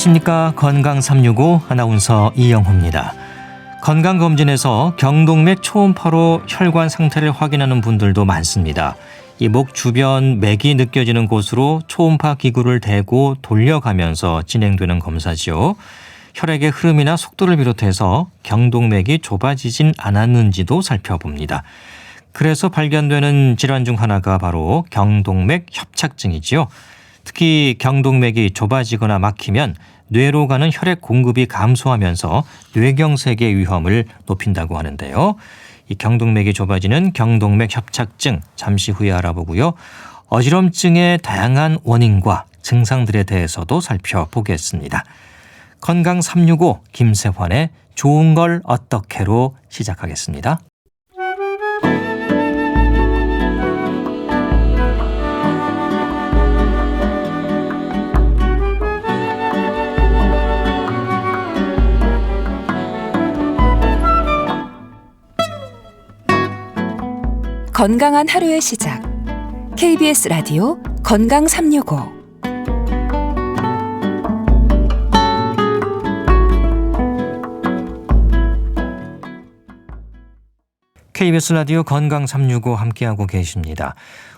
안녕하십니까. 건강 365 아나운서 이영호입니다. 건강검진에서 경동맥 초음파로 혈관 상태를 확인하는 분들도 많습니다. 이 목 주변 맥이 느껴지는 곳으로 초음파 기구를 대고 돌려가면서 진행되는 검사지요. 혈액의 흐름이나 속도를 비롯해서 경동맥이 좁아지진 않았는지도 살펴봅니다. 그래서 발견되는 질환 중 하나가 바로 경동맥 협착증이지요. 특히 경동맥이 좁아지거나 막히면 뇌로 가는 혈액 공급이 감소하면서 뇌경색의 위험을 높인다고 하는데요. 이 경동맥이 좁아지는 경동맥 협착증 잠시 후에 알아보고요. 어지럼증의 다양한 원인과 증상들에 대해서도 살펴보겠습니다. 건강 365 김세환의 좋은 걸 어떻게로 시작하겠습니다. 건강한 하루의 시작. KBS 라디오 건강 365. KBS 라디오 건강 365 함께하고 계십니다.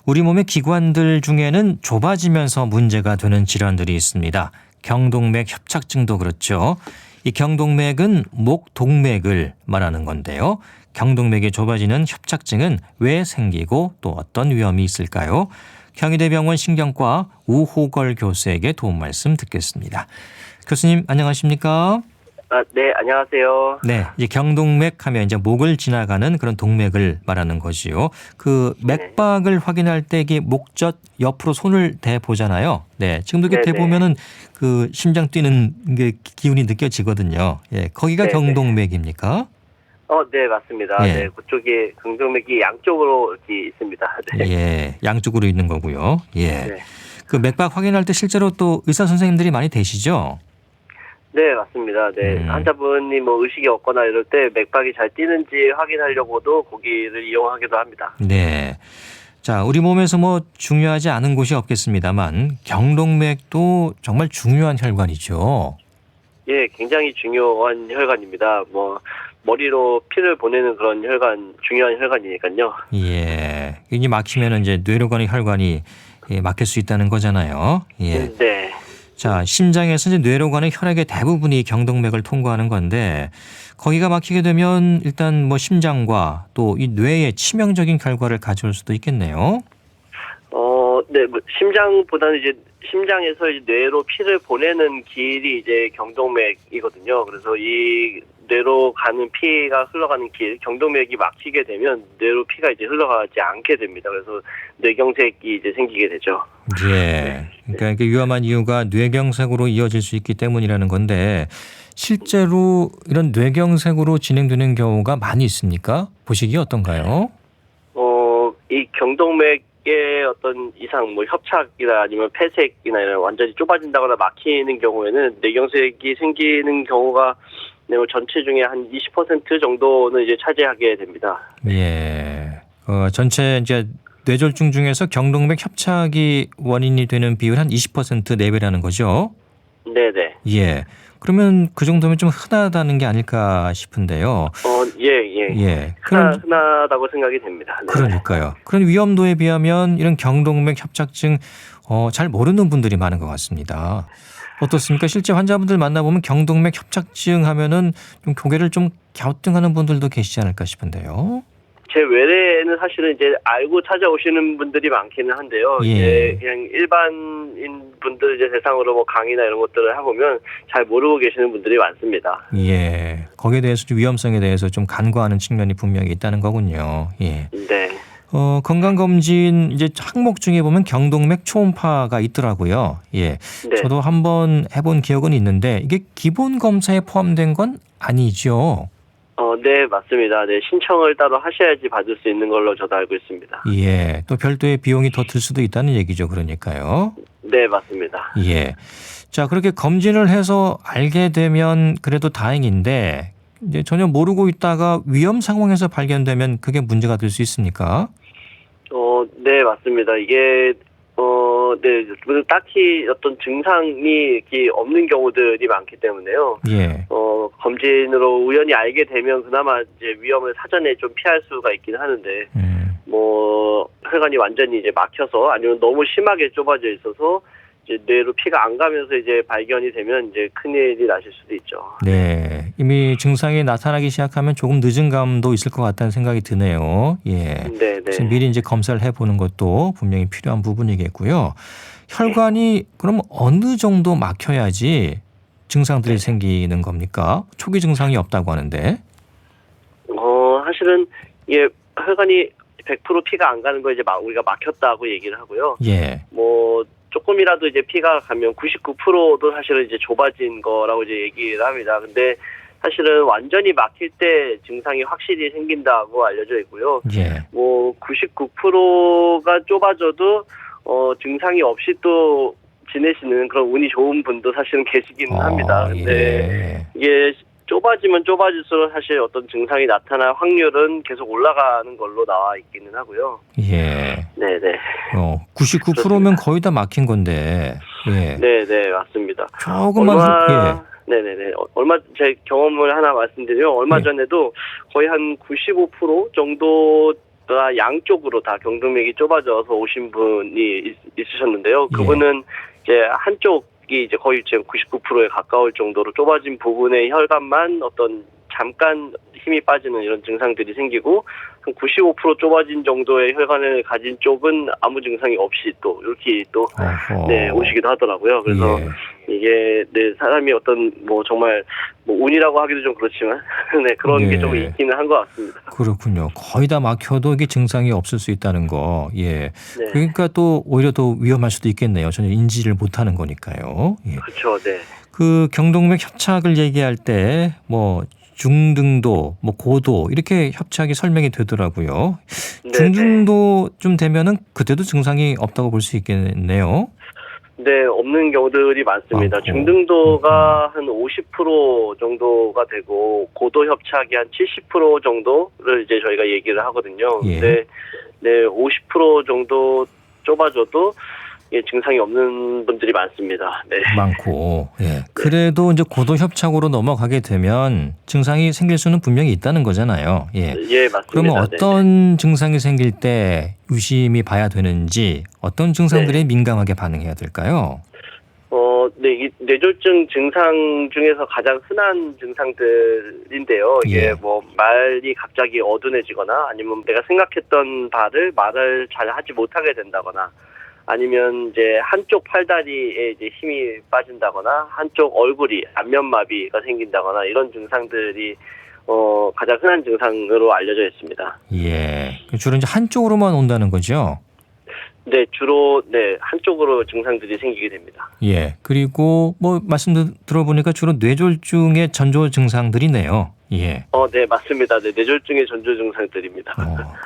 우리 몸의 기관들 중에는 좁아지면서 문제가 되는 질환들이 있습니다. 경동맥 협착증도 그렇죠. 이 경동맥은 목 동맥을 말하는 건데요. 경동맥이 좁아지는 협착증은 왜 생기고 또 어떤 위험이 있을까요? 경희대병원 신경과 우호걸 교수에게 도움 말씀 듣겠습니다. 교수님 안녕하십니까? 네, 안녕하세요. 네, 이제 경동맥 하면 이제 목을 지나가는 그런 동맥을 말하는 거지요. 그 맥박을 확인할 때 이게 목젖 옆으로 손을 대 보잖아요. 네, 지금도 이렇게 대 보면은 그 심장 뛰는 게 기운이 느껴지거든요. 예, 거기가 경동맥입니까? 네, 맞습니다. 예. 네, 그쪽에 경동맥이 양쪽으로 이렇게 있습니다. 네. 예, 양쪽으로 있는 거고요. 예. 네. 그 맥박 확인할 때 실제로 또 의사 선생님들이 많이 되시죠? 네, 맞습니다. 네, 환자분이 뭐 의식이 없거나 이럴 때 맥박이 잘 뛰는지 확인하려고도 거기를 이용하기도 합니다. 네. 자, 우리 몸에서 뭐 중요하지 않은 곳이 없겠습니다만 경동맥도 정말 중요한 혈관이죠. 예, 굉장히 중요한 혈관입니다. 뭐 머리로 피를 보내는 그런 중요한 혈관이니까요. 예. 이게 막히면은 이제 뇌로 가는 혈관이 막힐 수 있다는 거잖아요. 예. 네. 자, 심장에서 이제 뇌로 가는 혈액의 대부분이 경동맥을 통과하는 건데 거기가 막히게 되면 일단 뭐 심장과 또 이 뇌에 치명적인 결과를 가져올 수도 있겠네요. 네, 뭐 심장보다는 이제 심장에서 이제 뇌로 피를 보내는 길이 이제 경동맥이거든요. 그래서 이 뇌로 가는 피가 흘러가는 길, 경동맥이 막히게 되면 뇌로 피가 이제 흘러가지 않게 됩니다. 그래서 뇌경색이 이제 생기게 되죠. 예. 그러니까 이게 위험한 이유가 뇌경색으로 이어질 수 있기 때문이라는 건데 실제로 이런 뇌경색으로 진행되는 경우가 많이 있습니까? 보시기 어떤가요? 이 경동맥의 어떤 이상, 뭐 협착이나 아니면 폐색이나 이런 완전히 좁아진다거나 막히는 경우에는 뇌경색이 생기는 경우가 전체 중에 한 20% 정도는 이제 차지하게 됩니다. 예. 전체 이제 뇌졸중 중에서 경동맥 협착이 원인이 되는 비율 한 20% 내외라는 거죠? 네네. 예. 그러면 그 정도면 좀 흔하다는 게 아닐까 싶은데요. 예. 흔하다고 생각이 됩니다. 네. 그러니까요. 그런 위험도에 비하면 이런 경동맥 협착증 잘 모르는 분들이 많은 것 같습니다. 어떻습니까? 실제 환자분들 만나보면 경동맥 협착증 하면은 좀 고개를 좀 갸우뚱하는 분들도 계시지 않을까 싶은데요. 제 외래에는 사실은 이제 알고 찾아오시는 분들이 많기는 한데요. 예. 이제 그냥 일반인 분들 이제 대상으로 뭐 강의나 이런 것들을 해보면 잘 모르고 계시는 분들이 많습니다. 예. 거기에 대해서 좀 위험성에 대해서 좀 간과하는 측면이 분명히 있다는 거군요. 예. 네. 건강검진 이제 항목 중에 보면 경동맥 초음파가 있더라고요. 예. 네. 저도 한번 해본 기억은 있는데 이게 기본 검사에 포함된 건 아니죠. 네, 맞습니다. 네, 신청을 따로 하셔야지 받을 수 있는 걸로 저도 알고 있습니다. 예. 또 별도의 비용이 더 들 수도 있다는 얘기죠. 그러니까요. 네, 맞습니다. 예. 자, 그렇게 검진을 해서 알게 되면 그래도 다행인데 이제 전혀 모르고 있다가 위험 상황에서 발견되면 그게 문제가 될 수 있습니까? 네, 맞습니다. 이게 네, 딱히 어떤 증상이 이렇게 없는 경우들이 많기 때문에요. 예. 검진으로 우연히 알게 되면 그나마 이제 위험을 사전에 좀 피할 수가 있긴 하는데, 혈관이 완전히 이제 막혀서 아니면 너무 심하게 좁아져 있어서 이제 뇌로 피가 안 가면서 이제 발견이 되면 이제 큰일이 나실 수도 있죠. 네. 이미 증상이 나타나기 시작하면 조금 늦은 감도 있을 것 같다는 생각이 드네요. 예. 네, 그래서 네. 미리 이제 검사를 해보는 것도 분명히 필요한 부분이겠고요. 혈관이 그럼 어느 정도 막혀야지 증상들이 생기는 겁니까? 초기 증상이 없다고 하는데. 사실은 이게 혈관이 100% 피가 안 가는 거 이제 우리가 막혔다고 얘기를 하고요. 예. 조금이라도 이제 피가 가면 99%도 사실은 이제 좁아진 거라고 이제 얘기를 합니다. 근데 사실은 완전히 막힐 때 증상이 확실히 생긴다고 알려져 있고요. 예. 99%가 좁아져도 증상이 없이 또 지내시는 그런 운이 좋은 분도 사실은 계시기는 합니다. 근데 예. 이게 좁아지면 좁아질수록 사실 어떤 증상이 나타날 확률은 계속 올라가는 걸로 나와 있기는 하고요. 예. 네네. 99%면 거의 다 막힌 건데. 예. 네네, 맞습니다. 조금만 네네네. 제 경험을 하나 말씀드리면 얼마 예. 전에도 거의 한 95% 정도가 양쪽으로 다 경동맥이 좁아져서 오신 분이 있으셨는데요. 그분은 이제 한쪽이 이제 거의 지금 99%에 가까울 정도로 좁아진 부분의 혈관만 어떤 잠깐 힘이 빠지는 이런 증상들이 생기고 한 95% 좁아진 정도의 혈관을 가진 쪽은 아무 증상이 없이 또 이렇게 또 네, 오시기도 하더라고요. 그래서 이게 네, 사람이 어떤 정말 운이라고 하기도 좀 그렇지만 네, 그런 게 좀 있기는 한 것 같습니다. 그렇군요. 거의 다 막혀도 이게 증상이 없을 수 있다는 거. 예. 네. 그러니까 또 오히려 더 위험할 수도 있겠네요. 전혀 인지를 못하는 거니까요. 예. 그렇죠. 네. 그 경동맥 협착을 얘기할 때 중등도, 고도 이렇게 협착이 설명이 되더라고요. 네, 중등도쯤 되면은 그때도 증상이 없다고 볼 수 있겠네요. 네, 없는 경우들이 많습니다. 많고. 중등도가 한 50% 정도가 되고 고도 협착이 한 70% 정도를 이제 저희가 얘기를 하거든요. 예. 근데 네, 50% 정도 좁아져도 증상이 없는 분들이 많습니다. 네. 많고. 예. 그래도 이제 고도 협착으로 넘어가게 되면 증상이 생길 수는 분명히 있다는 거잖아요. 예. 예, 맞습니다. 그러면 어떤 증상이 생길 때 유심히 봐야 되는지, 어떤 증상들에 민감하게 반응해야 될까요? 네, 이 뇌졸중 증상 중에서 가장 흔한 증상들인데요. 이게 말이 갑자기 어둔해지거나 아니면 내가 생각했던 말을 잘 하지 못하게 된다거나 아니면 이제 한쪽 팔다리에 이제 힘이 빠진다거나 한쪽 얼굴이 안면마비가 생긴다거나 이런 증상들이 가장 흔한 증상으로 알려져 있습니다. 예. 주로 이제 한쪽으로만 온다는 거죠? 네, 주로 한쪽으로 증상들이 생기게 됩니다. 예. 그리고 말씀 들어보니까 주로 뇌졸중의 전조 증상들이네요. 예. 네, 맞습니다. 네, 뇌졸중의 전조 증상들입니다.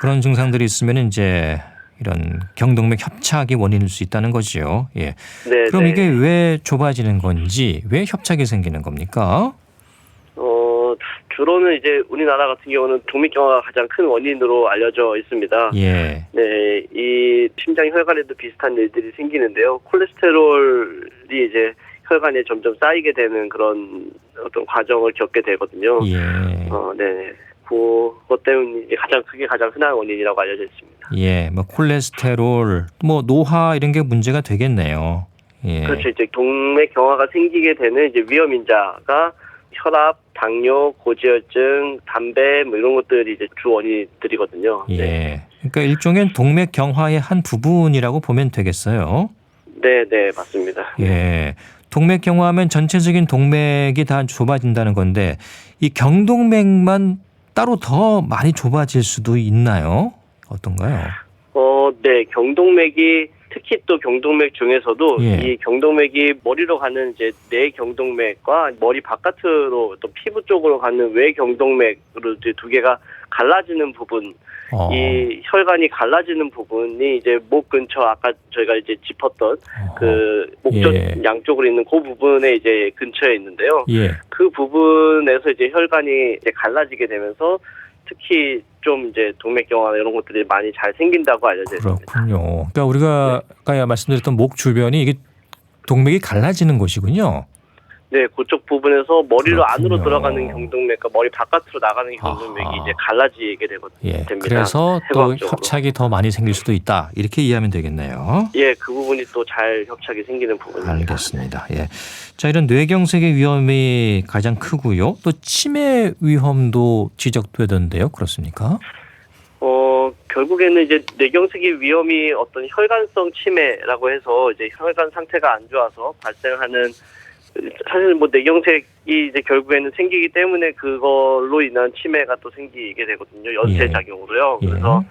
그런 증상들이 있으면 이제 이런 경동맥 협착이 원인일 수 있다는 거죠. 예. 네. 그럼 이게 왜 좁아지는 건지, 왜 협착이 생기는 겁니까? 주로는 이제 우리나라 같은 경우는 동맥경화가 가장 큰 원인으로 알려져 있습니다. 예. 네, 이 심장 혈관에도 비슷한 일들이 생기는데요. 콜레스테롤이 이제 혈관에 점점 쌓이게 되는 그런 어떤 과정을 겪게 되거든요. 예. 네. 그것 때문에 가장 흔한 원인이라고 알려져 있습니다. 예. 콜레스테롤, 노화 이런 게 문제가 되겠네요. 예. 그렇죠. 이제 동맥경화가 생기게 되는 이제 위험 인자가 혈압, 당뇨, 고지혈증, 담배 이런 것들이 이제 주 원인들이거든요. 예. 네. 그러니까 일종의 동맥경화의 한 부분이라고 보면 되겠어요. 네, 맞습니다. 예. 동맥경화하면 전체적인 동맥이 다 좁아진다는 건데 이 경동맥만 따로 더 많이 좁아질 수도 있나요? 어떤가요? 네, 경동맥이 특히 또 경동맥 중에서도 예. 이 경동맥이 머리로 가는 이제 내 경동맥과 머리 바깥으로 또 피부 쪽으로 가는 외 경동맥으로 이제 두 개가 갈라지는 부분, 이 혈관이 갈라지는 부분이 이제 목 근처 아까 저희가 이제 짚었던 그 목젖 양쪽으로 있는 그 부분에 이제 근처에 있는데요. 예. 그 부분에서 이제 혈관이 이제 갈라지게 되면서 특히 좀 이제 동맥경화나 이런 것들이 많이 잘 생긴다고 알려져 있습니다. 그렇군요. 그러니까 우리가 아까 말씀드렸던 목 주변이 이게 동맥이 갈라지는 곳이군요. 네, 그쪽 부분에서 머리로 그렇군요. 안으로 들어가는 경동맥과 머리 바깥으로 나가는 경동맥이 아하. 이제 갈라지게 예, 됩니다. 그래서 또 해부학적으로. 협착이 더 많이 생길 수도 있다. 이렇게 이해하면 되겠네요. 예, 그 부분이 또 잘 협착이 생기는 부분입니다. 알겠습니다. 예. 자, 이런 뇌경색의 위험이 가장 크고요. 또 치매 위험도 지적되던데요. 그렇습니까? 결국에는 이제 뇌경색의 위험이 어떤 혈관성 치매라고 해서 이제 혈관 상태가 안 좋아서 발생하는, 사실 뭐 뇌경색이 이제 결국에는 생기기 때문에 그걸로 인한 치매가 또 생기게 되거든요. 연쇄작용으로요. 예. 그래서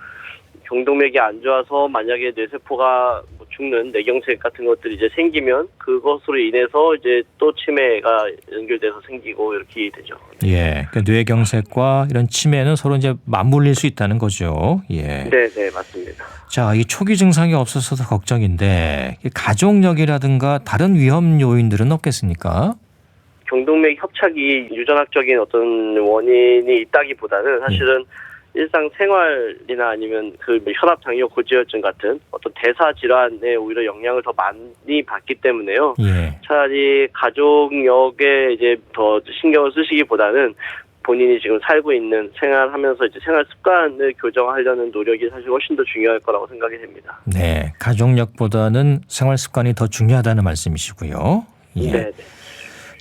경동맥이 안 좋아서 만약에 뇌세포가 뭐 죽는 뇌경색 같은 것들이 이제 생기면 그것으로 인해서 이제 또 치매가 연결돼서 생기고 이렇게 되죠. 예. 그러니까 뇌경색과 이런 치매는 서로 이제 맞물릴 수 있다는 거죠. 예. 네, 맞습니다. 자, 이 초기 증상이 없어서 걱정인데 가족력이라든가 다른 위험 요인들은 없겠습니까? 경동맥 협착이 유전학적인 어떤 원인이 있다기보다는 사실은 일상생활이나 아니면 그 혈압 장려 고지혈증 같은 어떤 대사 질환에 오히려 영향을 더 많이 받기 때문에요. 예. 차라리 가족력에 이제 더 신경을 쓰시기보다는 본인이 지금 살고 있는 생활하면서 이제 생활 습관을 교정하려는 노력이 사실 훨씬 더 중요할 거라고 생각이 됩니다. 네. 가족력보다는 생활 습관이 더 중요하다는 말씀이시고요. 예. 네.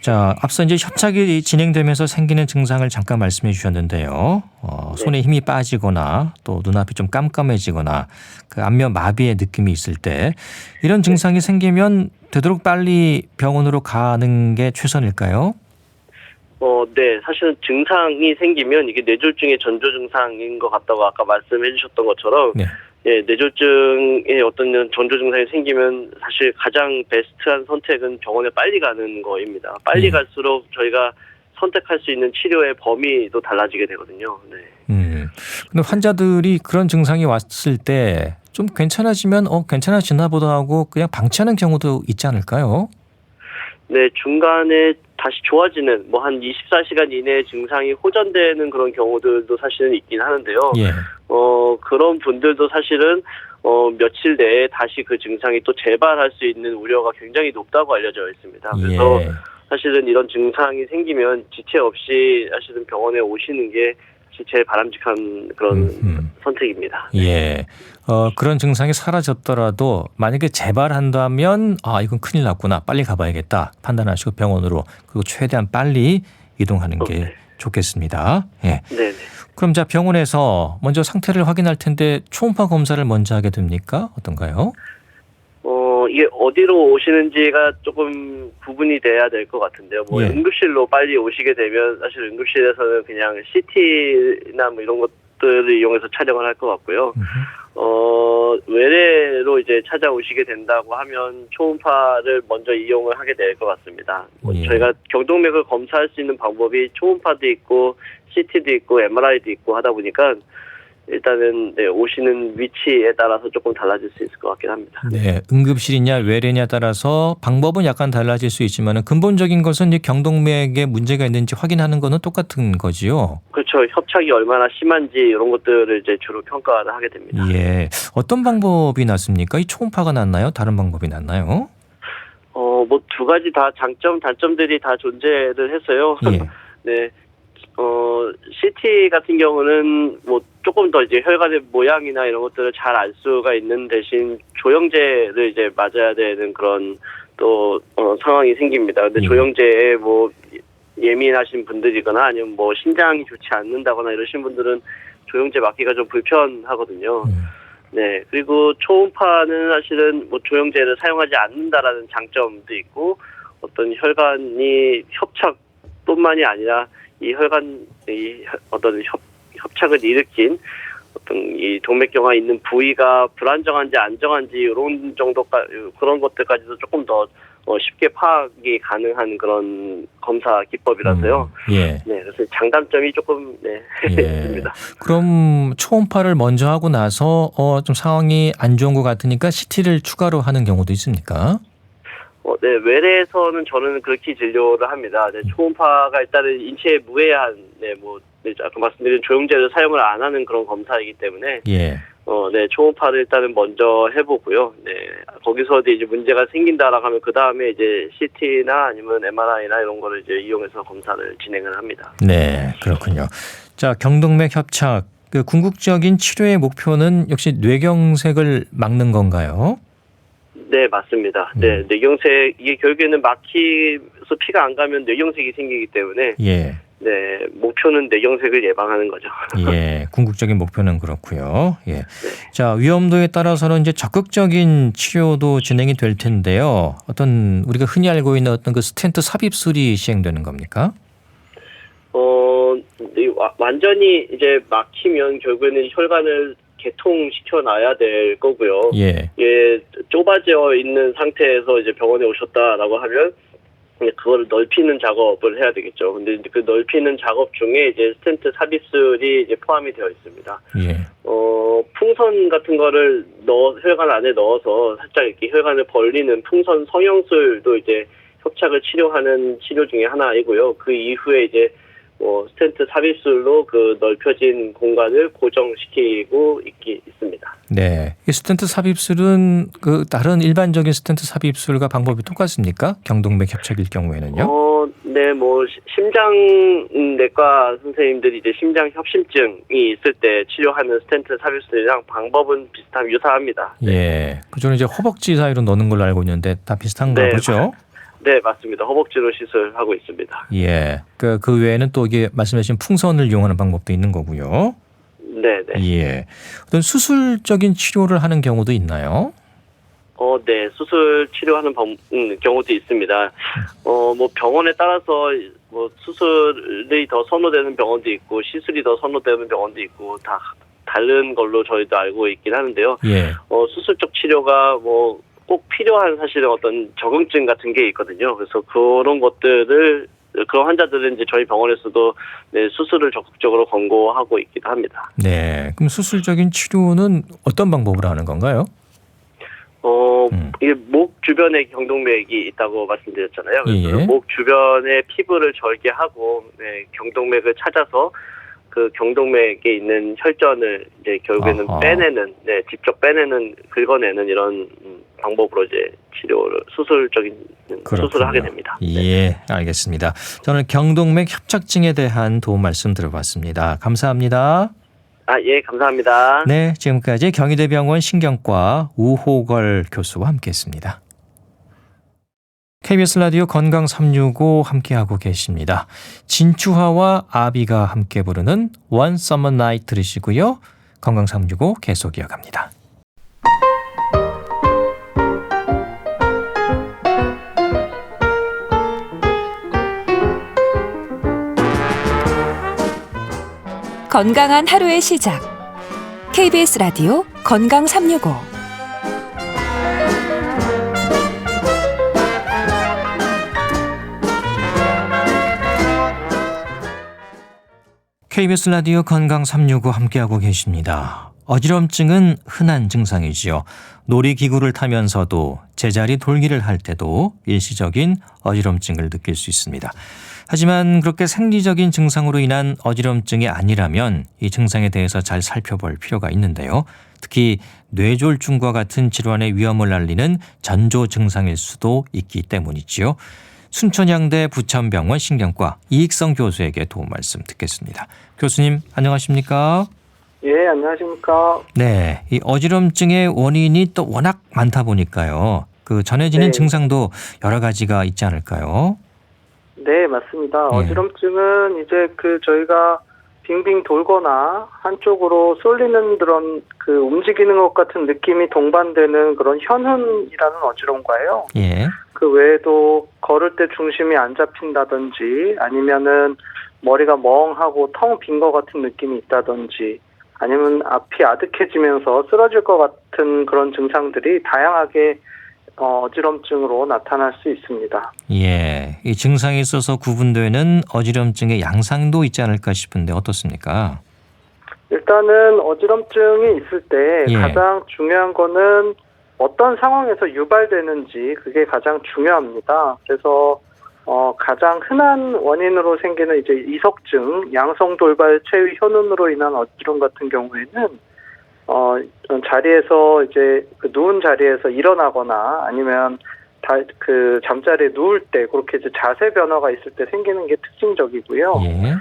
자, 앞서 이제 협착이 진행되면서 생기는 증상을 잠깐 말씀해 주셨는데요. 손에 힘이 빠지거나 또 눈앞이 좀 깜깜해지거나 그 안면 마비의 느낌이 있을 때 이런 증상이 생기면 되도록 빨리 병원으로 가는 게 최선일까요? 네. 사실은 증상이 생기면 이게 뇌졸중의 전조 증상인 것 같다고 아까 말씀해 주셨던 것처럼 네. 예, 뇌졸중의 어떤 전조 증상이 생기면 사실 가장 베스트한 선택은 병원에 빨리 가는 거입니다. 빨리 갈수록 저희가 선택할 수 있는 치료의 범위도 달라지게 되거든요. 네. 근데 환자들이 그런 증상이 왔을 때 좀 괜찮아지면 괜찮아지나 보다 하고 그냥 방치하는 경우도 있지 않을까요? 네, 중간에 다시 좋아지는 뭐 한 24시간 이내에 증상이 호전되는 그런 경우들도 사실은 있긴 하는데요. 예. 그런 분들도 사실은 며칠 내에 다시 그 증상이 또 재발할 수 있는 우려가 굉장히 높다고 알려져 있습니다. 그래서 예. 사실은 이런 증상이 생기면 지체 없이 사실은 병원에 오시는 게 제일 바람직한 그런 선택입니다. 예. 그런 증상이 사라졌더라도 만약에 재발한다면 이건 큰일 났구나. 빨리 가봐야겠다. 판단하시고 병원으로 그리고 최대한 빨리 이동하는 게 네. 좋겠습니다. 예. 네네. 그럼 자 병원에서 먼저 상태를 확인할 텐데 초음파 검사를 먼저 하게 됩니까? 어떤가요? 이게 어디로 오시는지가 조금 구분이 돼야 될 것 같은데요. 뭐 예. 응급실로 빨리 오시게 되면 사실 응급실에서는 그냥 CT나 뭐 이런 것들을 이용해서 촬영을 할 것 같고요. 외래로 이제 찾아오시게 된다고 하면 초음파를 먼저 이용을 하게 될 것 같습니다. 예. 저희가 경동맥을 검사할 수 있는 방법이 초음파도 있고 CT도 있고 MRI도 있고 하다 보니까 일단은 네, 오시는 위치에 따라서 조금 달라질 수 있을 것 같긴 합니다. 네, 응급실이냐 외래냐 따라서 방법은 약간 달라질 수 있지만 근본적인 것은 이제 경동맥에 문제가 있는지 확인하는 거는 똑같은 거지요. 그렇죠. 협착이 얼마나 심한지 이런 것들을 이제 주로 평가를 하게 됩니다. 예, 어떤 방법이 낫습니까? 이 초음파가 낫나요? 다른 방법이 낫나요? 뭐 두 가지 다 장점, 단점들이 다 존재를 해서요. 예. 네. CT 같은 경우는 뭐 조금 더 이제 혈관의 모양이나 이런 것들을 잘 알 수가 있는 대신 조영제를 이제 맞아야 되는 그런 또 상황이 생깁니다. 근데 조영제에 뭐 예민하신 분들이거나 아니면 뭐 신장이 좋지 않는다거나 이러신 분들은 조영제 맞기가 좀 불편하거든요. 네. 그리고 초음파는 사실은 뭐 조영제를 사용하지 않는다라는 장점도 있고 어떤 혈관이 협착뿐만이 아니라 이 어떤 협착을 일으킨 어떤 이 동맥경화 있는 부위가 불안정한지 안정한지 이런 정도까지 그런 것들까지도 조금 더 쉽게 파악이 가능한 그런 검사 기법이라서요. 예. 네, 그래서 장단점이 조금 있습니다. 그럼 초음파를 먼저 하고 나서 좀 상황이 안 좋은 것 같으니까 CT를 추가로 하는 경우도 있습니까? 네, 외래에서는 저는 그렇게 진료를 합니다. 네, 초음파가 일단은 인체에 무해한, 아까 말씀드린 조영제를 사용을 안 하는 그런 검사이기 때문에 예. 네, 초음파를 일단은 먼저 해보고요. 네, 거기서 이제 문제가 생긴다라고 하면 그 다음에 이제 CT나 아니면 MRI나 이런 거를 이제 이용해서 검사를 진행을 합니다. 네, 그렇군요. 자, 경동맥 협착. 그 궁극적인 치료의 목표는 역시 뇌경색을 막는 건가요? 네, 맞습니다. 네, 뇌경색, 이게 결국에는 막히면서 피가 안 가면 뇌경색이 생기기 때문에, 예. 네, 목표는 뇌경색을 예방하는 거죠. 예, 궁극적인 목표는 그렇고요. 예. 자, 위험도에 따라서는 이제 적극적인 치료도 진행이 될 텐데요. 어떤 우리가 흔히 알고 있는 어떤 그 스텐트 삽입술이 시행되는 겁니까? 완전히 이제 막히면 결국에는 혈관을 개통시켜 놔야 될 거고요. 예. 예, 좁아져 있는 상태에서 이제 병원에 오셨다라고 하면 그거를 넓히는 작업을 해야 되겠죠. 근데 이제 그 넓히는 작업 중에 이제 스텐트 삽입술이 이제 포함이 되어 있습니다. 예. 풍선 같은 거를 혈관 안에 넣어서 살짝 이렇게 혈관을 벌리는 풍선 성형술도 이제 협착을 치료하는 치료 중에 하나이고요. 그 이후에 이제 스텐트 삽입술로 그 넓혀진 공간을 고정시키고 있습니다. 네. 이 스텐트 삽입술은 그 다른 일반적인 스텐트 삽입술과 방법이 똑같습니까? 경동맥 협착일 경우에는요? 네, 심장내과 선생님들이 이제 심장 협심증이 있을 때 치료하는 스텐트 삽입술이랑 방법은 유사합니다. 네. 예. 그저는 이제 허벅지 사이로 넣는 걸로 알고 있는데 다 비슷한가 네, 보죠? 네, 맞습니다. 허벅지로 시술하고 있습니다. 예. 그 외에는 또 이게 말씀하신 풍선을 이용하는 방법도 있는 거고요. 네, 네. 예. 어떤 수술적인 치료를 하는 경우도 있나요? 네, 수술 치료하는 경우도 있습니다. 병원에 따라서 수술이 더 선호되는 병원도 있고 시술이 더 선호되는 병원도 있고 다 다른 걸로 저희도 알고 있긴 하는데요. 예. 수술적 치료가 꼭 필요한 사실은 어떤 적응증 같은 게 있거든요. 그래서 그런 환자들은 이제 저희 병원에서도 네, 수술을 적극적으로 권고하고 있기도 합니다. 네. 그럼 수술적인 치료는 어떤 방법으로 하는 건가요? 이게 목 주변에 경동맥이 있다고 말씀드렸잖아요. 그래서 예. 목 주변의 피부를 절개하고 네, 경동맥을 찾아서 그 경동맥에 있는 혈전을 이제 결국에는 빼내는, 네, 직접 빼내는, 긁어내는 이런 방법으로 이제 수술적인 수술을 하게 됩니다. 예, 알겠습니다. 저는 경동맥 협착증에 대한 도움 말씀 들어봤습니다. 감사합니다. 예, 감사합니다. 네, 지금까지 경희대병원 신경과 우호걸 교수와 함께했습니다. KBS 라디오 건강 365 함께하고 계십니다. 진추하와 아비가 함께 부르는 One Summer Night 들으시고요. 건강 365 계속 이어갑니다. 건강한 하루의 시작. KBS 라디오 건강 365. KBS 라디오 건강 365 함께하고 계십니다. 어지럼증은 흔한 증상이지요. 놀이기구를 타면서도 제자리 돌기를 할 때도 일시적인 어지럼증을 느낄 수 있습니다. 하지만 그렇게 생리적인 증상으로 인한 어지럼증이 아니라면 이 증상에 대해서 잘 살펴볼 필요가 있는데요. 특히 뇌졸중과 같은 질환의 위험을 알리는 전조 증상일 수도 있기 때문이지요. 순천향대 부천병원 신경과 이익성 교수에게 도움 말씀 듣겠습니다. 교수님, 안녕하십니까? 예, 안녕하십니까? 네, 이 어지럼증의 원인이 또 워낙 많다 보니까요. 그 전해지는 네. 증상도 여러 가지가 있지 않을까요? 네, 맞습니다. 어지럼증은 이제 저희가 빙빙 돌거나 한쪽으로 쏠리는 그런 움직이는 것 같은 느낌이 동반되는 그런 현훈이라는 어지럼과요. 예. 그 외에도 걸을 때 중심이 안 잡힌다든지 아니면은 머리가 멍하고 텅 빈 것 같은 느낌이 있다든지 아니면 앞이 아득해지면서 쓰러질 것 같은 그런 증상들이 다양하게 어지럼증으로 나타날 수 있습니다. 예, 이 증상에 있어서 구분되는 어지럼증의 양상도 있지 않을까 싶은데 어떻습니까? 일단은 어지럼증이 있을 때 가장 중요한 거는 어떤 상황에서 유발되는지 그게 가장 중요합니다. 그래서 가장 흔한 원인으로 생기는 이제 이석증, 양성돌발 체위 현운으로 인한 어지럼 같은 경우에는 자리에서 이제 그 누운 자리에서 일어나거나 아니면 그 잠자리에 누울 때 그렇게 이제 자세 변화가 있을 때 생기는 게 특징적이고요. 예.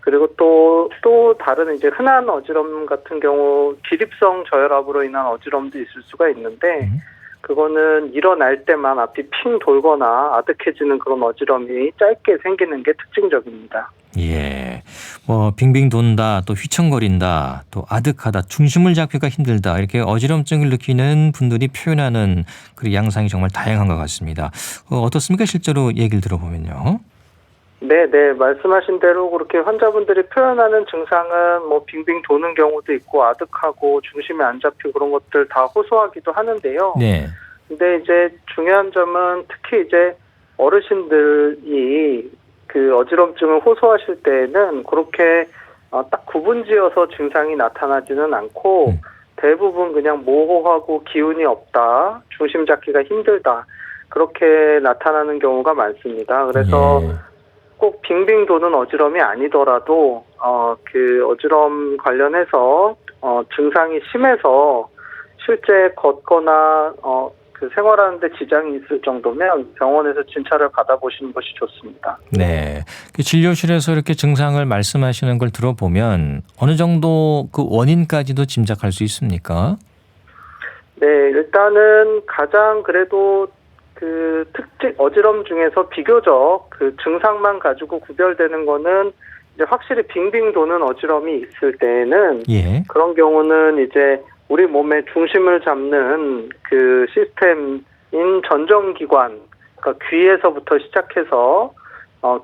그리고 또 다른 이제 흔한 어지럼 같은 경우 기립성 저혈압으로 인한 어지럼도 있을 수가 있는데 그거는 일어날 때만 앞이 핑 돌거나 아득해지는 그런 어지럼이 짧게 생기는 게 특징적입니다. 예. 뭐 빙빙 돈다, 또 휘청거린다, 또 아득하다, 중심을 잡기가 힘들다 이렇게 어지럼증을 느끼는 분들이 표현하는 그 양상이 정말 다양한 것 같습니다. 어떻습니까? 실제로 얘기를 들어보면요. 네, 말씀하신 대로 그렇게 환자분들이 표현하는 증상은 뭐 빙빙 도는 경우도 있고 아득하고 중심이 안 잡히고 그런 것들 다 호소하기도 하는데요. 네. 근데 이제 중요한 점은 특히 이제 어르신들이 그 어지럼증을 호소하실 때에는 그렇게 딱 구분지어서 증상이 나타나지는 않고 대부분 그냥 모호하고 기운이 없다, 중심 잡기가 힘들다 그렇게 나타나는 경우가 많습니다. 그래서 꼭 빙빙 도는 어지럼이 아니더라도 그 어지럼 관련해서 증상이 심해서 실제 걷거나 그 생활하는데 지장이 있을 정도면 병원에서 진찰을 받아보시는 것이 좋습니다. 네. 그 진료실에서 이렇게 증상을 말씀하시는 걸 들어보면 어느 정도 그 원인까지도 짐작할 수 있습니까? 네, 일단은 가장 그래도 그 특징 어지럼 중에서 비교적 그 증상만 가지고 구별되는 거는 이제 확실히 빙빙 도는 어지럼이 있을 때에는 예. 그런 경우는 이제 우리 몸의 중심을 잡는 그 시스템인 전정기관, 그러니까 귀에서부터 시작해서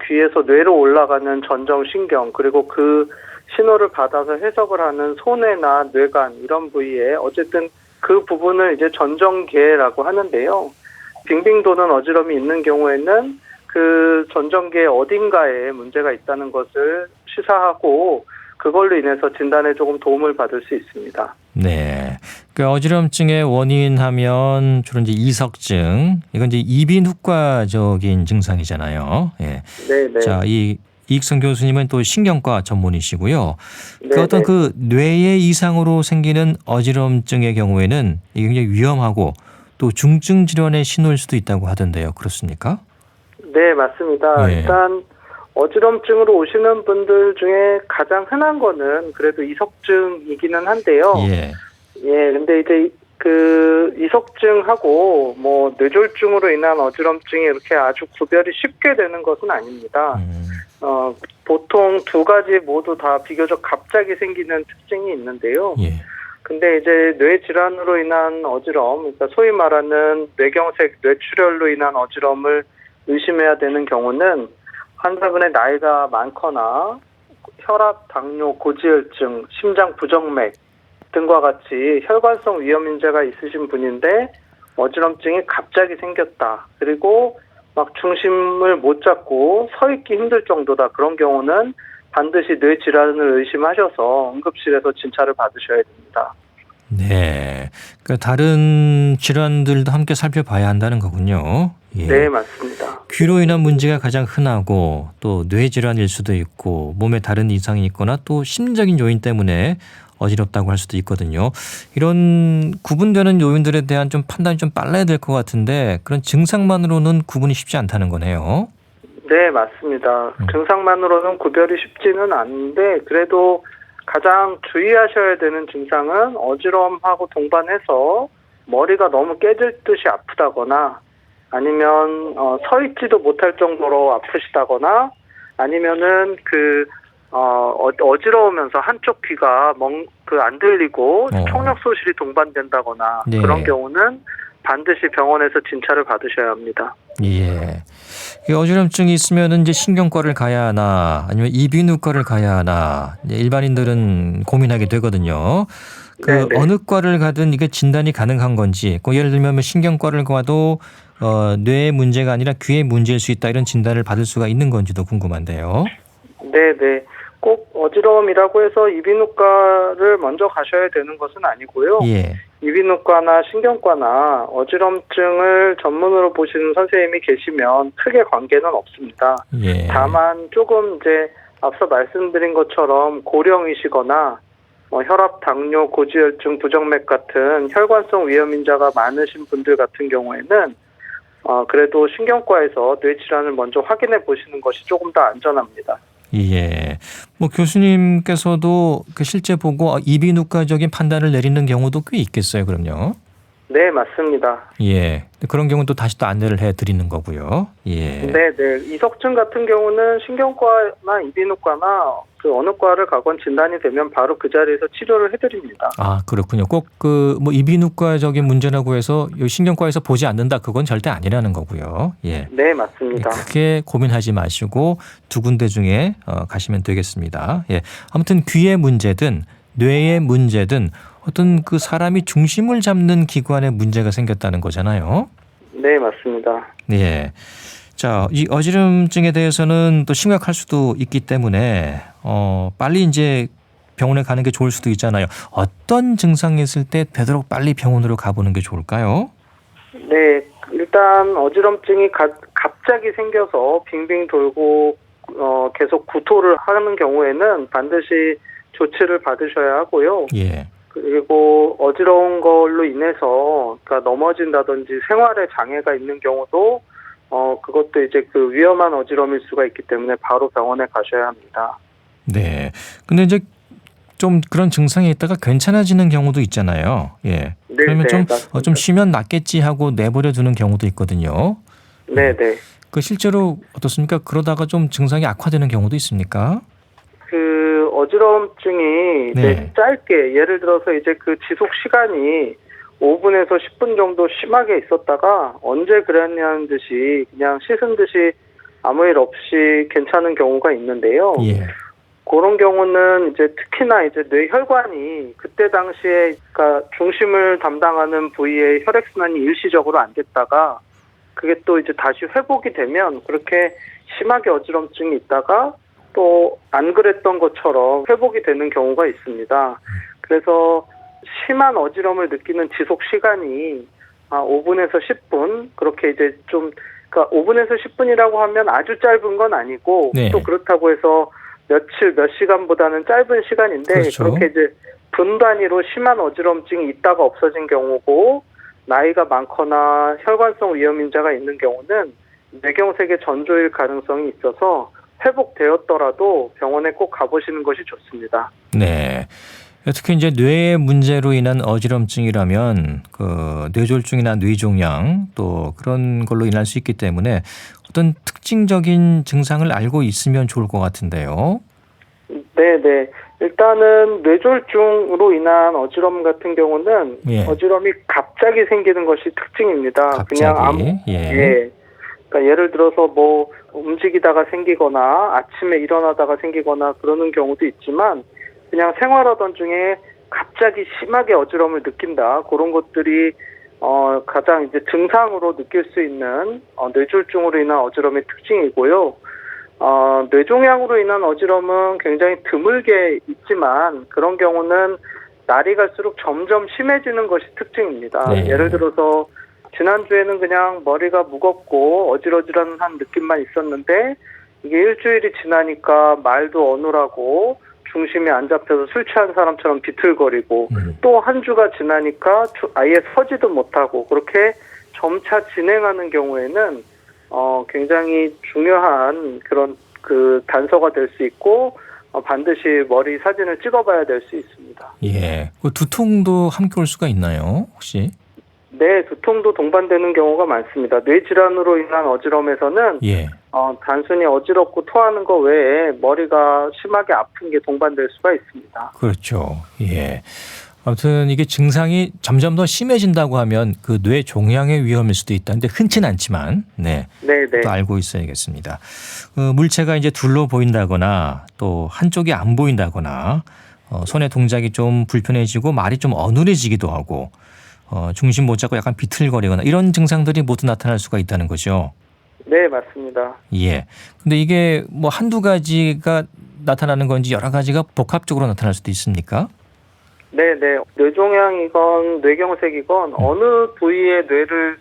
귀에서 뇌로 올라가는 전정신경 그리고 그 신호를 받아서 해석을 하는 손해나 뇌관 이런 부위에 어쨌든 그 부분을 이제 전정계라고 하는데요. 빙빙 도는 어지럼이 있는 경우에는 그 전정계 어딘가에 문제가 있다는 것을 시사하고 그걸로 인해서 진단에 조금 도움을 받을 수 있습니다. 네. 그 어지럼증의 원인하면 주로 이제 이석증, 이건 이제 이비인후과적인 증상이잖아요. 예. 네. 자, 이 이익성 교수님은 또 신경과 전문이시고요. 그 네네. 어떤 그 뇌의 이상으로 생기는 어지럼증의 경우에는 이게 굉장히 위험하고 또 중증 질환의 신호일 수도 있다고 하던데요. 그렇습니까? 네, 맞습니다. 예. 일단 어지럼증으로 오시는 분들 중에 가장 흔한 거는 그래도 이석증이기는 한데요. 예. 근데 이제 그 이석증하고 뭐 뇌졸중으로 인한 어지럼증이 이렇게 아주 구별이 쉽게 되는 것은 아닙니다. 보통 두 가지 모두 다 비교적 갑자기 생기는 특징이 있는데요. 예. 근데 이제 뇌 질환으로 인한 어지럼, 그러니까 소위 말하는 뇌경색, 뇌출혈로 인한 어지럼을 의심해야 되는 경우는 환자분의 나이가 많거나 혈압, 당뇨, 고지혈증, 심장 부정맥 등과 같이 혈관성 위험 인자가 있으신 분인데 어지럼증이 갑자기 생겼다. 그리고 막 중심을 못 잡고 서 있기 힘들 정도다. 그런 경우는 반드시 뇌 질환을 의심하셔서 응급실에서 진찰을 받으셔야 됩니다. 네. 그러니까 다른 질환들도 함께 살펴봐야 한다는 거군요. 예. 네, 맞습니다. 귀로 인한 문제가 가장 흔하고 또 뇌질환일 수도 있고 몸에 다른 이상이 있거나 또 심리적인 요인 때문에 어지럽다고 할 수도 있거든요. 이런 구분되는 요인들에 대한 좀 판단이 좀 빨라야 될 것 같은데 그런 증상만으로는 구분이 쉽지 않다는 거네요. 네, 맞습니다. 증상만으로는 구별이 쉽지는 않은데 그래도 가장 주의하셔야 되는 증상은 어지럼하고 동반해서 머리가 너무 깨질 듯이 아프다거나 아니면 서 있지도 못할 정도로 아프시다거나 아니면은 어지러우면서 한쪽 귀가 안 들리고 청력 소실이 동반된다거나 네. 그런 경우는 반드시 병원에서 진찰을 받으셔야 합니다. 예. 이 어지럼증이 있으면은 이제 신경과를 가야 하나 아니면 이비인후과를 가야 하나 이제 일반인들은 고민하게 되거든요. 네네. 어느 과를 가든 이게 진단이 가능한 건지, 예를 들면 신경과를 가도 뇌의 문제가 아니라 귀의 문제일 수 있다 이런 진단을 받을 수가 있는 건지도 궁금한데요. 네네. 꼭 어지러움이라고 해서 이비인후과를 먼저 가셔야 되는 것은 아니고요. 예. 이비인후과나 신경과나 어지럼증을 전문으로 보시는 선생님이 계시면 크게 관계는 없습니다. 예. 다만 조금 이제 앞서 말씀드린 것처럼 고령이시거나 혈압, 당뇨, 고지혈증, 부정맥 같은 혈관성 위험인자가 많으신 분들 같은 경우에는 그래도 신경과에서 뇌질환을 먼저 확인해 보시는 것이 조금 더 안전합니다. 예. 뭐 교수님께서도 그 실제 보고 이비인후과적인 판단을 내리는 경우도 꽤 있겠어요, 그럼요. 네, 맞습니다. 예. 그런 경우는 또 다시 또 안내를 해 드리는 거고요. 예. 네. 이석증 같은 경우는 신경과나 이비인후과나 그 어느 과를 가건 진단이 되면 바로 그 자리에서 치료를 해드립니다. 아, 그렇군요. 꼭 그 뭐 이비인후과적인 문제라고 해서 이 신경과에서 보지 않는다, 그건 절대 아니라는 거고요. 예. 네, 맞습니다. 크게 고민하지 마시고 두 군데 중에 가시면 되겠습니다. 예. 아무튼 귀의 문제든 뇌의 문제든 어떤 그 사람이 중심을 잡는 기관에 문제가 생겼다는 거잖아요. 네, 맞습니다. 예. 자, 이 어지럼증에 대해서는 또 심각할 수도 있기 때문에 빨리 이제 병원에 가는 게 좋을 수도 있잖아요. 어떤 증상이 있을 때 되도록 빨리 병원으로 가보는 게 좋을까요? 네, 일단 어지럼증이 갑자기 생겨서 빙빙 돌고 계속 구토를 하는 경우에는 반드시 조치를 받으셔야 하고요. 예. 그리고 어지러운 걸로 인해서 그러니까 넘어진다든지 생활에 장애가 있는 경우도 그것도 이제 그 위험한 어지럼일 수가 있기 때문에 바로 병원에 가셔야 합니다. 네. 근데 이제 좀 그런 증상이 있다가 괜찮아지는 경우도 있잖아요. 예. 네, 그러면 좀 맞습니다. 쉬면 낫겠지 하고 내버려 두는 경우도 있거든요. 네. 그 실제로 어떻습니까? 그러다가 좀 증상이 악화되는 경우도 있습니까? 그 어지럼증이 네. 이제 짧게 예를 들어서 이제 그 지속 시간이 5분에서 10분 정도 심하게 있었다가 언제 그랬냐는 듯이 그냥 씻은 듯이 아무 일 없이 괜찮은 경우가 있는데요. 예. 그런 경우는 이제 특히나 이제 뇌혈관이 그때 당시에 그러니까 중심을 담당하는 부위의 혈액순환이 일시적으로 안 됐다가 그게 또 이제 다시 회복이 되면 그렇게 심하게 어지럼증이 있다가 또 안 그랬던 것처럼 회복이 되는 경우가 있습니다. 그래서 심한 어지럼을 느끼는 지속 시간이 5분에서 10분 그렇게 이제 좀 그러니까 5분에서 10분이라고 하면 아주 짧은 건 아니고 네. 또 그렇다고 해서 며칠 몇 시간보다는 짧은 시간인데 그렇죠. 그렇게 이제 분 단위로 심한 어지럼증이 있다가 없어진 경우고 나이가 많거나 혈관성 위험인자가 있는 경우는 뇌경색의 전조일 가능성이 있어서 회복되었더라도 병원에 꼭 가보시는 것이 좋습니다. 네. 특히 이제 뇌의 문제로 인한 어지럼증이라면 그 뇌졸중이나 뇌종양 또 그런 걸로 인할 수 있기 때문에 어떤 특징적인 증상을 알고 있으면 좋을 것 같은데요. 네. 일단은 뇌졸중으로 인한 어지럼 같은 경우는 예. 어지럼이 갑자기 생기는 것이 특징입니다. 갑자기. 그냥 예. 그러니까 예를 들어서 뭐 움직이다가 생기거나 아침에 일어나다가 생기거나 그러는 경우도 있지만 그냥 생활하던 중에 갑자기 심하게 어지럼을 느낀다. 그런 것들이 가장 이제 증상으로 느낄 수 있는 뇌졸중으로 인한 어지럼의 특징이고요. 뇌종양으로 인한 어지럼은 굉장히 드물게 있지만 그런 경우는 날이 갈수록 점점 심해지는 것이 특징입니다. 네. 예를 들어서 지난주에는 그냥 머리가 무겁고 어지러지한 느낌만 있었는데 이게 일주일이 지나니까 말도 어눌하고 중심이 안 잡혀서 술 취한 사람처럼 비틀거리고 또 한 주가 지나니까 아예 서지도 못하고 그렇게 점차 진행하는 경우에는 굉장히 중요한 그런 그 단서가 될 수 있고 반드시 머리 사진을 찍어봐야 될 수 있습니다. 예. 그 두통도 함께 올 수가 있나요, 혹시? 네, 두통도 동반되는 경우가 많습니다. 뇌질환으로 인한 어지럼에서는 예. 단순히 어지럽고 토하는 거 외에 머리가 심하게 아픈 게 동반될 수가 있습니다. 그렇죠. 예. 아무튼 이게 증상이 점점 더 심해진다고 하면 그 뇌 종양의 위험일 수도 있다는데 흔치는 않지만 네. 또 알고 있어야겠습니다. 물체가 이제 둘러 보인다거나 또 한쪽이 안 보인다거나 손의 동작이 좀 불편해지고 말이 좀 어눌해지기도 하고 중심 못 잡고 약간 비틀거리거나 이런 증상들이 모두 나타날 수가 있다는 거죠. 네, 맞습니다. 예. 근데 이게 뭐 한두 가지가 나타나는 건지 여러 가지가 복합적으로 나타날 수도 있습니까? 네네. 뇌종양이건 뇌경색이건 어느 부위의 뇌를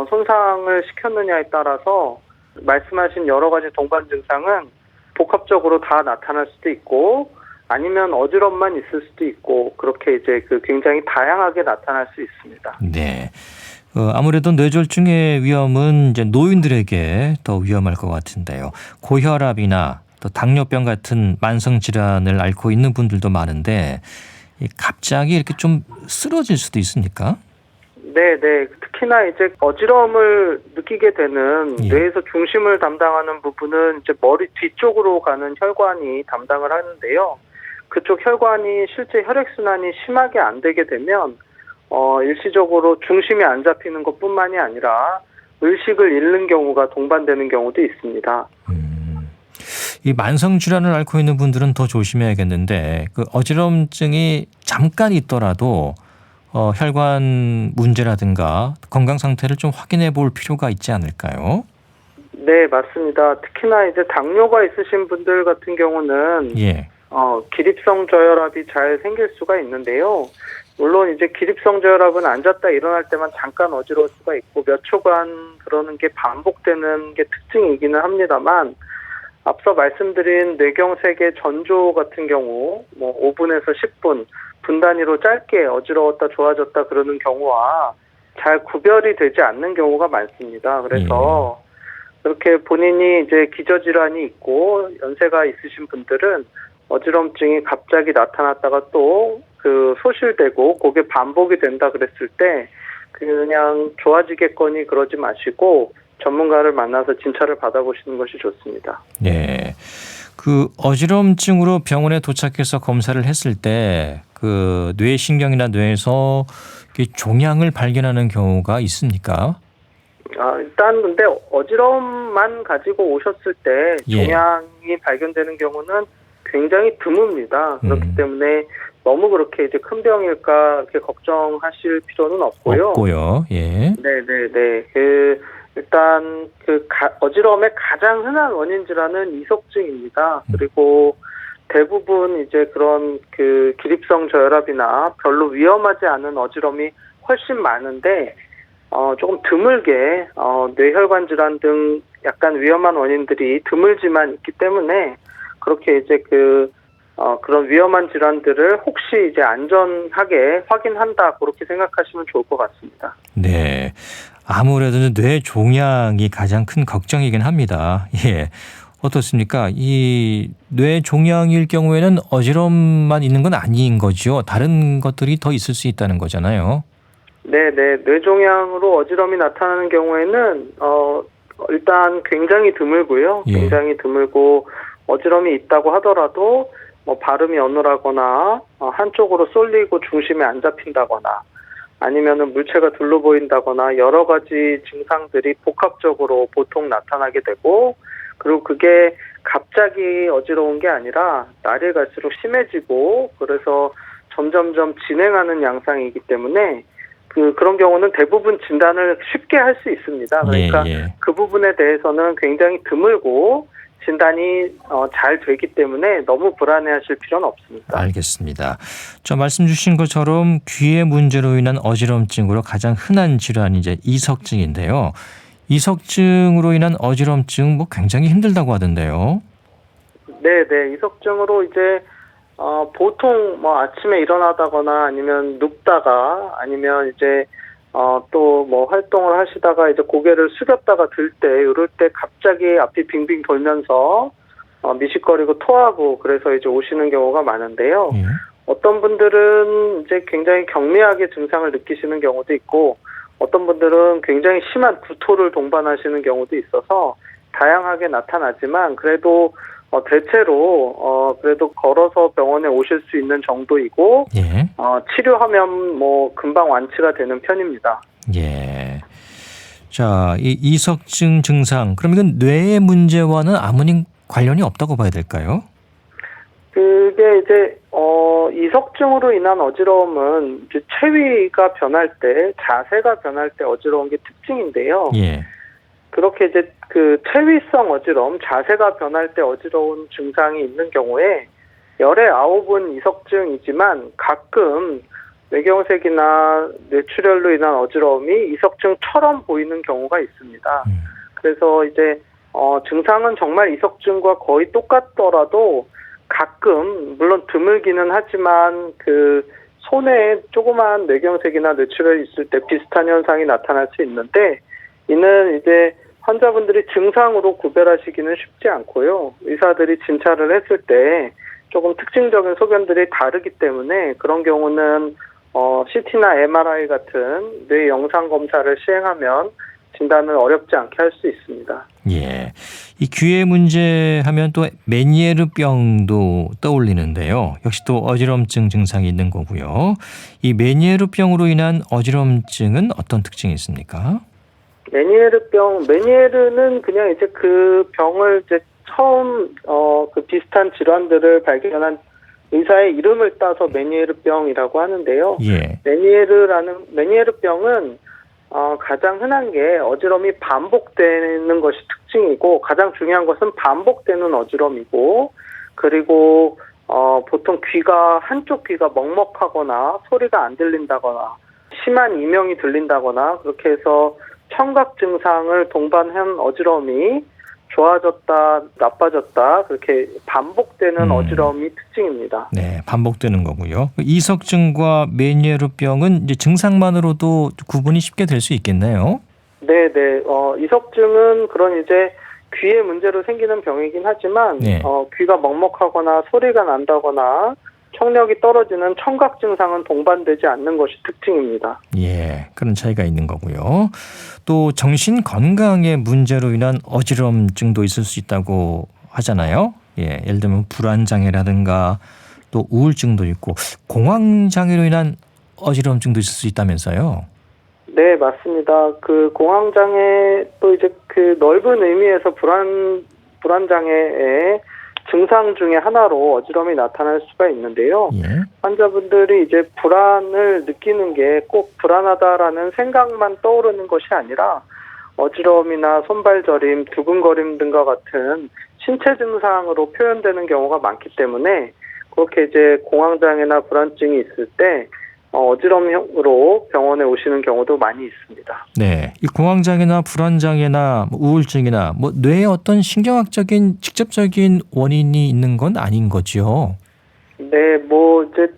손상을 시켰느냐에 따라서 말씀하신 여러 가지 동반 증상은 복합적으로 다 나타날 수도 있고 아니면 어지럼만 있을 수도 있고 그렇게 이제 굉장히 다양하게 나타날 수 있습니다. 네. 아무래도 뇌졸중의 위험은 이제 노인들에게 더 위험할 것 같은데요. 고혈압이나 또 당뇨병 같은 만성 질환을 앓고 있는 분들도 많은데 갑자기 이렇게 좀 쓰러질 수도 있습니까? 네네. 특히나 이제 어지러움을 느끼게 되는 예. 뇌에서 중심을 담당하는 부분은 이제 머리 뒤쪽으로 가는 혈관이 담당을 하는데요. 그쪽 혈관이 실제 혈액순환이 심하게 안 되게 되면 일시적으로 중심이 안 잡히는 것뿐만이 아니라 의식을 잃는 경우가 동반되는 경우도 있습니다. 이 만성 질환을 앓고 있는 분들은 더 조심해야겠는데 그 어지럼증이 잠깐 있더라도 혈관 문제라든가 건강 상태를 좀 확인해 볼 필요가 있지 않을까요? 네, 맞습니다. 특히나 이제 당뇨가 있으신 분들 같은 경우는 예. 기립성 저혈압이 잘 생길 수가 있는데요. 물론 이제 기립성 저혈압은 앉았다 일어날 때만 잠깐 어지러울 수가 있고 몇 초간 그러는 게 반복되는 게 특징이기는 합니다만 앞서 말씀드린 뇌경색의 전조 같은 경우 뭐 5분에서 10분 분 단위로 짧게 어지러웠다 좋아졌다 그러는 경우와 잘 구별이 되지 않는 경우가 많습니다. 그래서 그렇게 본인이 이제 기저질환이 있고 연세가 있으신 분들은 어지럼증이 갑자기 나타났다가 또 소실되고 그게 반복이 된다 그랬을 때 그냥 좋아지겠거니 그러지 마시고 전문가를 만나서 진찰을 받아보시는 것이 좋습니다. 네. 그 어지럼증으로 병원에 도착해서 검사를 했을 때 그 뇌신경이나 뇌에서 종양을 발견하는 경우가 있습니까? 일단 근데 어지럼만 가지고 오셨을 때 종양이 발견되는 경우는 굉장히 드뭅니다. 그렇기 때문에 너무 그렇게 이제 큰 병일까 이렇게 걱정하실 필요는 없고요. 예. 네네네. 일단 어지러움의 가장 흔한 원인 질환은 이석증입니다. 그리고 대부분 이제 그런 기립성 저혈압이나 별로 위험하지 않은 어지럼이 훨씬 많은데 조금 드물게 뇌혈관 질환 등 약간 위험한 원인들이 드물지만 있기 때문에 그렇게 이제 그런 위험한 질환들을 혹시 이제 안전하게 확인한다 그렇게 생각하시면 좋을 것 같습니다. 네. 아무래도 뇌 종양이 가장 큰 걱정이긴 합니다. 예. 어떻습니까? 이 뇌 종양일 경우에는 어지럼만 있는 건 아닌 거죠. 다른 것들이 더 있을 수 있다는 거잖아요. 네네. 뇌종양으로 어지럼이 나타나는 경우에는 일단 굉장히 드물고요. 예. 굉장히 드물고 어지럼이 있다고 하더라도 발음이 어눌하거나 한쪽으로 쏠리고 중심이 안 잡힌다거나 아니면은 물체가 둘러 보인다거나 여러 가지 증상들이 복합적으로 보통 나타나게 되고 그리고 그게 갑자기 어지러운 게 아니라 날이 갈수록 심해지고 그래서 점점점 진행하는 양상이기 때문에 그런 경우는 대부분 진단을 쉽게 할 수 있습니다. 그러니까 그 부분에 대해서는 굉장히 드물고 진단이 잘 되기 때문에 너무 불안해하실 필요는 없습니다. 알겠습니다. 저 말씀 주신 것처럼 귀의 문제로 인한 어지럼증으로 가장 흔한 질환이 이제 이석증인데요. 이석증으로 인한 어지럼증 굉장히 힘들다고 하던데요. 네, 이석증으로 이제 보통 아침에 일어나다거나 아니면 눕다가 아니면 이제 또 활동을 하시다가 이제 고개를 숙였다가 들 때 이럴 때 갑자기 앞이 빙빙 돌면서 미식거리고 토하고 그래서 이제 오시는 경우가 많은데요. 어떤 분들은 이제 굉장히 경미하게 증상을 느끼시는 경우도 있고 어떤 분들은 굉장히 심한 구토를 동반하시는 경우도 있어서 다양하게 나타나지만 그래도 대체로 그래도 걸어서 병원에 오실 수 있는 정도이고 치료하면 금방 완치가 되는 편입니다. 예. 자, 이 이석증 증상 그럼 이건 뇌의 문제와는 아무런 관련이 없다고 봐야 될까요? 그게 이제 이석증으로 인한 어지러움은 이제 체위가 변할 때 자세가 변할 때 어지러운 게 특징인데요. 그렇게 이제 그 체위성 어지러움, 자세가 변할 때 어지러운 증상이 있는 경우에 열의 9은 이석증이지만 가끔 뇌경색이나 뇌출혈로 인한 어지러움이 이석증처럼 보이는 경우가 있습니다. 그래서 이제 증상은 정말 이석증과 거의 똑같더라도 가끔 물론 드물기는 하지만 그 손에 조그마한 뇌경색이나 뇌출혈이 있을 때 비슷한 현상이 나타날 수 있는데 이는 이제 환자분들이 증상으로 구별하시기는 쉽지 않고요. 의사들이 진찰을 했을 때 조금 특징적인 소견들이 다르기 때문에 그런 경우는 CT나 MRI 같은 뇌 영상 검사를 시행하면 진단을 어렵지 않게 할 수 있습니다. 예. 이 귀의 문제 하면 또 메니에르병도 떠올리는데요. 역시 또 어지럼증 증상이 있는 거고요. 이 메니에르병으로 인한 어지럼증은 어떤 특징이 있습니까? 메니에르는 그냥 이제 그 병을 이제 처음 그 비슷한 질환들을 발견한 의사의 이름을 따서 메니에르병이라고 하는데요. 예. 메니에르병은 가장 흔한 게 어지럼이 반복되는 것이 특징이고 가장 중요한 것은 반복되는 어지럼이고 그리고 보통 한쪽 귀가 먹먹하거나 소리가 안 들린다거나 심한 이명이 들린다거나 그렇게 해서 청각 증상을 동반한 어지러움이 좋아졌다, 나빠졌다 그렇게 반복되는 어지러움이 특징입니다. 네, 반복되는 거고요. 이석증과 메니에르병은 이제 증상만으로도 구분이 쉽게 될 수 있겠네요. 네. 이석증은 그런 이제 귀에 문제로 생기는 병이긴 하지만 네. 귀가 먹먹하거나 소리가 난다거나 청력이 떨어지는 청각 증상은 동반되지 않는 것이 특징입니다. 예, 그런 차이가 있는 거고요. 또 정신 건강의 문제로 인한 어지럼증도 있을 수 있다고 하잖아요. 예, 예를 들면 불안장애라든가 또 우울증도 있고 공황장애로 인한 어지럼증도 있을 수 있다면서요. 네, 맞습니다. 그 공황장애 또 이제 그 넓은 의미에서 불안장애의 증상 중에 하나로 어지럼이 나타날 수가 있는데요. 예. 환자분들이 이제 불안을 느끼는 게 꼭 불안하다라는 생각만 떠오르는 것이 아니라 어지러움이나 손발저림, 두근거림 등과 같은 신체 증상으로 표현되는 경우가 많기 때문에 그렇게 이제 공황장애나 불안증이 있을 때 어지럼으로 병원에 오시는 경우도 많이 있습니다. 네, 이 공황장애나 불안장애나 우울증이나 뇌에 어떤 신경학적인 직접적인 원인이 있는 건 아닌 거죠. 네, 이제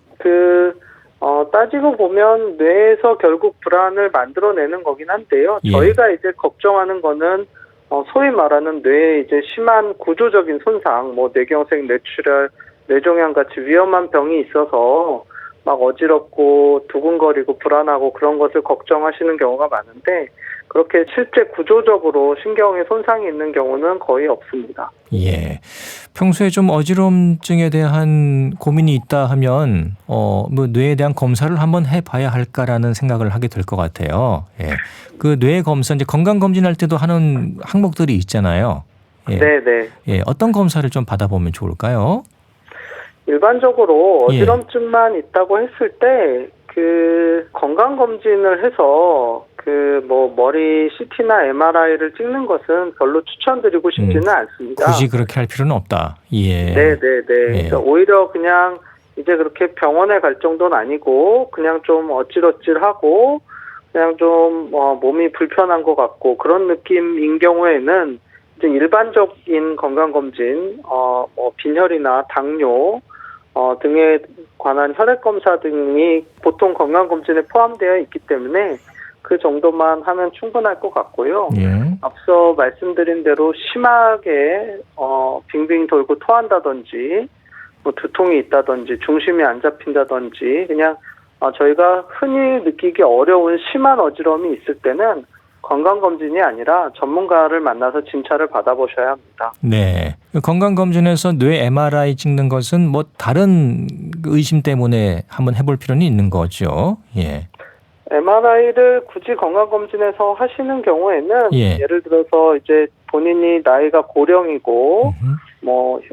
따지고 보면 뇌에서 결국 불안을 만들어내는 거긴 한데요. 예. 저희가 이제 걱정하는 거는 소위 말하는 뇌에 이제 심한 구조적인 손상, 뇌경색, 뇌출혈, 뇌종양 같이 위험한 병이 있어서 막 어지럽고 두근거리고 불안하고 그런 것을 걱정하시는 경우가 많은데 그렇게 실제 구조적으로 신경에 손상이 있는 경우는 거의 없습니다. 예. 평소에 좀 어지럼증에 대한 고민이 있다 하면 뇌에 대한 검사를 한번 해봐야 할까라는 생각을 하게 될 것 같아요. 예. 그 뇌 검사 이제 건강 검진할 때도 하는 항목들이 있잖아요. 예. 네. 예. 어떤 검사를 좀 받아보면 좋을까요? 일반적으로 어지럼증만 있다고 했을 때 그 건강 검진을 해서 머리 CT나 MRI를 찍는 것은 별로 추천드리고 싶지는 않습니다. 굳이 그렇게 할 필요는 없다. 예. 네. 예. 그러니까 오히려 그냥 이제 그렇게 병원에 갈 정도는 아니고 그냥 좀 어찔어찔하고 그냥 좀 몸이 불편한 것 같고 그런 느낌인 경우에는 이제 일반적인 건강 검진, 빈혈이나 당뇨 등에 관한 혈액 검사 등이 보통 건강 검진에 포함되어 있기 때문에 그 정도만 하면 충분할 것 같고요. 예. 앞서 말씀드린 대로 심하게 빙빙 돌고 토한다든지 두통이 있다든지 중심이 안 잡힌다든지 그냥 저희가 흔히 느끼기 어려운 심한 어지러움이 있을 때는 건강검진이 아니라 전문가를 만나서 진찰을 받아보셔야 합니다. 네. 건강검진에서 뇌 MRI 찍는 것은 다른 의심 때문에 한번 해볼 필요는 있는 거죠. 예. MRI를 굳이 건강검진에서 하시는 경우에는 예. 예를 들어서 이제 본인이 나이가 고령이고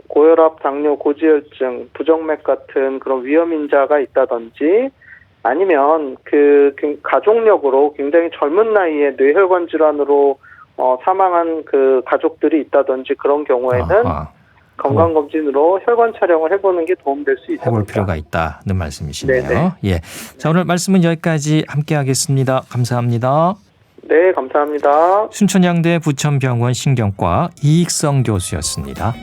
고혈압, 당뇨, 고지혈증, 부정맥 같은 그런 위험인자가 있다든지 아니면 그 가족력으로 굉장히 젊은 나이에 뇌혈관 질환으로 사망한 그 가족들이 있다든지 그런 경우에는 아하. 건강검진으로 혈관 촬영을 해보는 게 도움될 수 있습니다. 해볼 필요가 있다는 말씀이시네요. 네네. 예. 자, 오늘 말씀은 여기까지 함께하겠습니다. 감사합니다. 네, 감사합니다. 순천향대 부천병원 신경과 이익성 교수였습니다.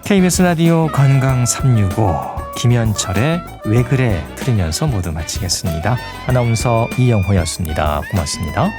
KBS 라디오 건강 365 김현철의 왜 그래 들으면서 모두 마치겠습니다. 아나운서 이영호였습니다. 고맙습니다.